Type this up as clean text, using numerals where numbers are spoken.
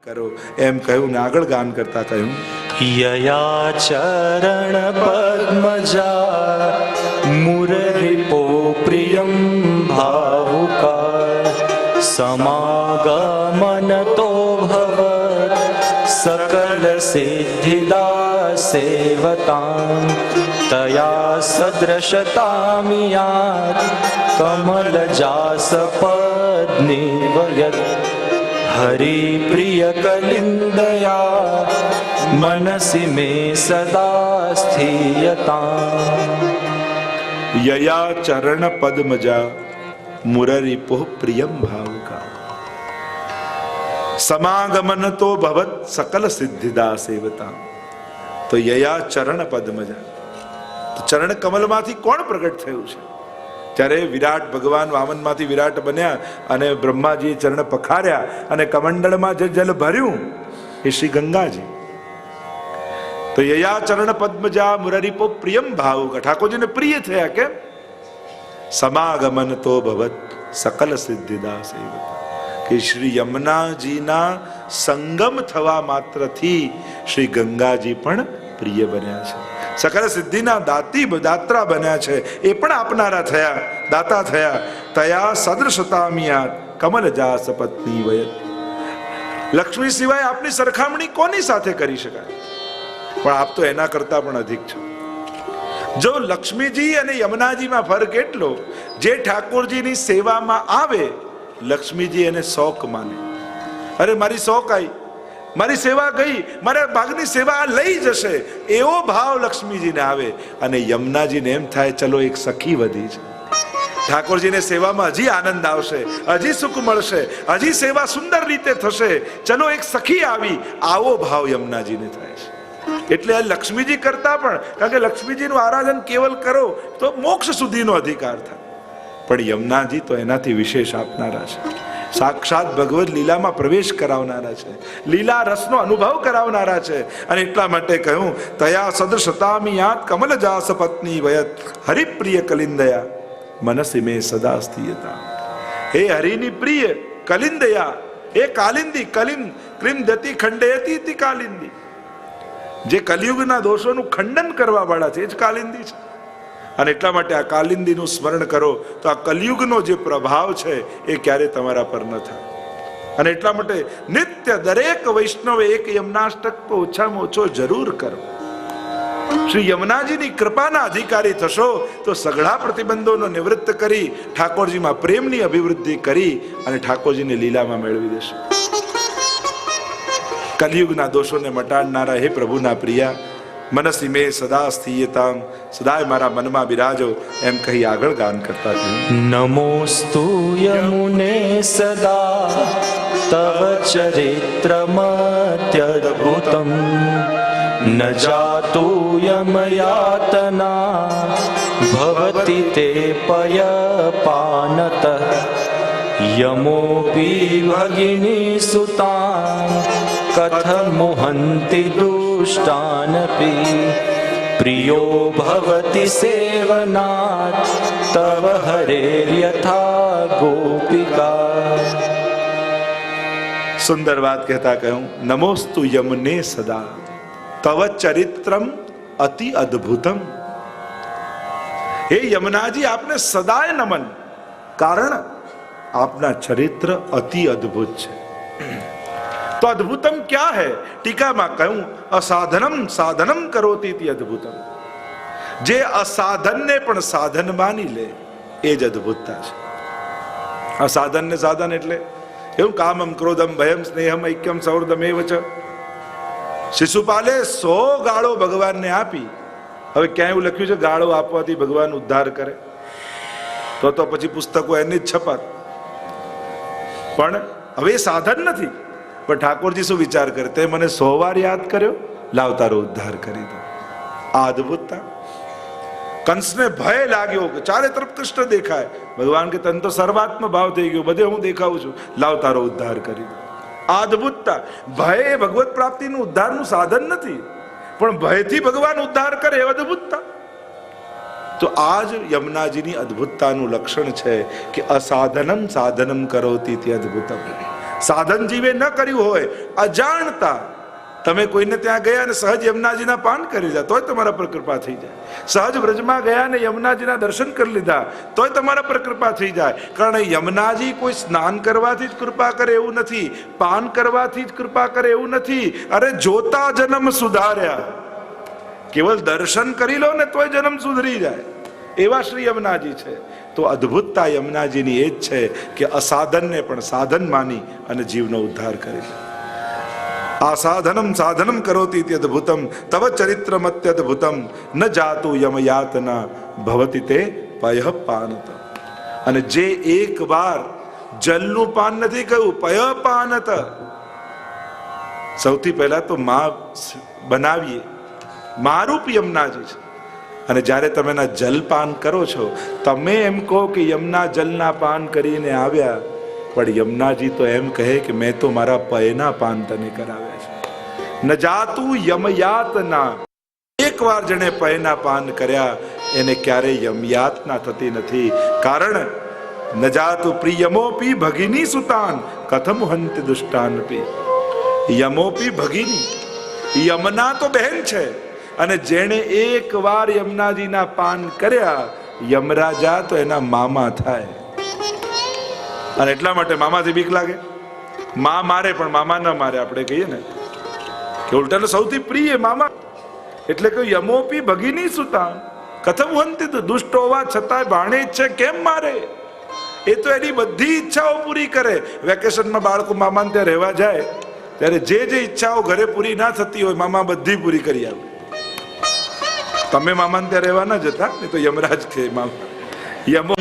કરો એમ કહ્યું ને આગળ ગાન કરતા કહ્યું, યયા ચરણ પદ્મજા મુરરિપો પ્રિયમ ભાવુકા સમાગમન તો ભવત સકલ સિદ્ધિદા સેવતાં તયા સદૃશતામિયાત કમલજાસ પદ્નિવયત હરિપ્રિય કલિંદયા मनसि मे सदा સ્થિયતાં. યયા ચરણ પદ્મજા મુરરિપુઃ પ્રિયમ ભાવુકા સમાગમન તો ભવત સકલ સિદ્ધિદા સેવતા. તો યયા ચરણ પદ્મજા, તો ચરણ કમલમાંથી કોણ પ્રગટ થયું છે? ત્યારે વિરાટ ભગવાન વામનમાંથી વિરાટ બન્યા અને બ્રહ્માજીએ ચરણ પખાર્યા અને કમંડળમાં જે જલ ભર્યું એ શ્રી ગંગાજી. તો યયા ચરણ પદ્મજા મુરરિપો પ્રિયમ ભાવુકા, ઠાકોરજીને પ્રિય થયા. કેમ? સમાગમન તો ભવત સકલ સિદ્ધિદા સેવતા, કે શ્રી યમુનાજીના સંગમ થવા માત્રથી શ્રી ગંગાજી પણ પ્રિય બન્યા છે. સકલ સિદ્ધિના દાત્રા બન્યા છે, એ પણ આપનારા થયા, દાતા થયા. તયા સદૃશતામિયાત કમલજાસ પત્ની વયત. લક્ષ્મી સિવાય આપની સરખામણી કોની સાથે કરી શકાય? પણ આપ તો એના કરતા પણ અધિક છો. જો લક્ષ્મીજી અને યમુનાજીમાં ફરક એટલો, જે ઠાકોરજીની સેવામાં આવે લક્ષ્મીજી એને શોક માને. અરે મારી શોક આવી, મારી સેવા ગઈ, મારા ભાગની સેવા લઈ જશે, એવો ભાવ લક્ષ્મીજીને આવે. અને યમુનાજીને એમ થાય ચલો એક સખી વધી છે, ઠાકોરજીને સેવામાં હજી આનંદ આવશે, હજી સુખ મળશે, હજી સેવા સુંદર રીતે થશે, ચલો એક સખી આવી, આવો ભાવ યમુનાજીને થાય છે. એટલે આ લક્ષ્મીજી કરતા પણ, કારણ કે લક્ષ્મીજીનું આરાધન કેવલ કરો તો મોક્ષ સુધીનો અધિકાર થાય, પણ યમુનાજી તો એનાથી વિશેષ આપનારા છે. સાક્ષાત ભગવદ લીલામાં પ્રવેશ કરાવનારા છે, લીલા રસનો અનુભવ કરાવનારા છે. અને એટલા માટે કહ્યું તયા સદૃશતામિયાત કમલજાસ પત્ની વયત હરિપ્રિય કલિંદયા મનસી મે સદા સ્થિયતા. હે હરિની પ્રિય કલિંદયા, એ કાલિંદી, કલિંદ ક્રિમ દતિ ખંડયતી તિ કાલિંદી, જે કલિયુગના દોષોનું ખંડન કરવા વાળા છે એ જ કાલિંદી છે. અને એટલા માટે આ કાલિંદીનું સ્મરણ કરો તો આ કલિયુગનો જે પ્રભાવ છે એ ક્યારે તમારા પર ન થાય. અને એટલા માટે નિત્ય દરેક વૈષ્ણવે એક યમનાષ્ટક તો ઓછામાં ઓછો જરૂર કરો. શ્રી યમુનાજીની કૃપાના અધિકારી થશો તો સઘળા પ્રતિબંધોનો નિવૃત્ત કરી ઠાકોરજીમાં પ્રેમની અભિવૃદ્ધિ કરી અને ઠાકોરજીની લીલામાં મેળવી દેશો. કલિયુગના દોષોને મટાડનારા હે પ્રભુના પ્રિયા, મનસી મે સદા સ્થિયતામ, સદાય મારા મનમાં બિરાજો, એમ કહી આગળ ગાન કરતા થયું. નમોસ્તુ યમુને સદા તવ ચરિત્રમત્યદ્ભુતમ ન જાતુ યમયાતના ભવતિ તે પયપાનતઃ યમોપી ભગિની સુતાં કથમુહન્તિ દુષ્ટાનપી પ્રિયો ભવતિ સેવનાત તવ હરેર્યથા ગોપિકા. સુંદર વાત કહેતા કહ્યું નમોસ્તુ યમુને સદા તવ ચરિત્રમ અતિ અદ્ભુતમ. હે યમુનાજી આપને સદાય નમન, કારણ આપના ચરિત્ર અતિ અદ્ભુત છે. તો અદ્ભુતમ ક્યાં હૈ? ટીકામાં કહ્યું અસાધનમ સાધનમ કરોતિ ઇતિ અદ્ભુતમ. જે અસાધનને પણ સાધન માની લે એ જ અદ્ભુતતા છે. અસાધન ને સાધન એટલે એવું કામમ ક્રોધમ ભયમ સ્નેહમ ઐક્યમ સૌર્ધમેવ ચ. શિશુપાલે 100 ગાળો ભગવાનને આપી. હવે ક્યાં એવું લખ્યું છે ગાળો આપવાથી ભગવાન ઉદ્ધાર કરે? તો પછી પુસ્તકો એની જ છપાત. પણ હવે એ સાધન નથી. પણ ઠાકોરજી શું વિચાર કરે? તે મને 100 વાર યાદ કર્યો, લાવ તારો ઉદ્ધાર કરી દો. આ અદ્ભુતતા. કંસને ભય લાગ્યો કે ચારે તરફ કૃષ્ણ દેખાય. ભગવાન કે તને તો સર્વાત્મ ભાવ થઈ ગયો, બધે હું દેખાવું છું, લાવ તારો ઉદ્ધાર કરી દો. આ અદ્ભુતતા. ભય એ ભગવત પ્રાપ્તિનું ઉદ્ધારનું સાધન નથી, પણ ભયથી ભગવાન ઉદ્ધાર કરે એ અદ્ભુતતા. તો આ જ યમુનાજીની અદ્ભુતતાનું લક્ષણ છે કે અસાધનમ સાધનમ કરોતિ તે અદ્ભુતમ. સાધન જીવે ન કર્યું હોય, અજાણતા તમે કોઈને ત્યાં ગયા અને સહજ યમુનાજીના પાન કરી લીધા તોય તમારા પર કૃપા થઈ જાય. સહજ વ્રજમાં ગયા અને યમુનાજીના દર્શન કરી લીધા તોય તમારા પર કૃપા થઈ જાય. કારણ યમુનાજી કોઈ સ્નાન કરવાથી જ કૃપા કરે એવું નથી, પાન કરવાથી જ કૃપા કરે એવું નથી. અરે જોતા જન્મ સુધાર્યા, કેવલ દર્શન કરી લો ને તોય જન્મ સુધરી જાય એવા શ્રી યમુનાજી છે. તો અદ્ભુતતા યમુનાજીની એ જ છે કે અસાધનને પણ સાધન માની અને જીવનો ઉદ્ધાર કરી લે. આ સાધનમ કરોતિ અદ્ભુતમ તવ ચરિત્રમત્યદ્ભુતમ ન જાતુ યમયાતના ભવતિ તે પય પાનત. અને જે એક વાર જલનું પાન નથી કહ્યું, પય પાનત. સૌથી પહેલા તો માં બનાવીએ, મારૂપ યમુનાજી છે. અને જ્યારે તમે એના જલપાન કરો છો, તમે એમ કહો કે યમુના જલના પાન કરીને આવ્યા, પણ યમુનાજી તો એમ કહે કે મેં તો મારા પયના પાન તને કરાવ્યા છે. ન જાતું યમયાતના. એક વાર જેને પયના પાન કર્યા એને ક્યારેય યમયાતના થતી નથી. કારણ ન જાતું પ્રિયમોપી ભગિની સુતાન કથમ હંતિ દુષ્ટાનપી. યમોપી ભગિની, યમુના તો બહેન છે, અને જેણે એક વાર યમુનાજીના પાન કર્યા, યમરાજા તો એના મામા થાય. અને એટલા માટે મામાથી બીક લાગે. માં મારે પણ મામા ન મારે. આપણે કહીએ ને કે ઉલટાનો સૌથી પ્રિય મામા. એટલે કે યમોપી ભગિની સુતાન કથમ વંતિત. દુષ્ટ હોવા છતાંય ભાણે છે, કેમ મારે? એ તો એની બધી ઈચ્છાઓ પૂરી કરે. વેકેશનમાં બાળકો મામાને ત્યાં રહેવા જાય ત્યારે જે જે ઈચ્છાઓ ઘરે પૂરી ના થતી હોય, મામા બધી પૂરી કરી આવે. તમે મામાને ત્યાં રહેવા ના જતા, નહીં તો યમરાજ કે મામા યમો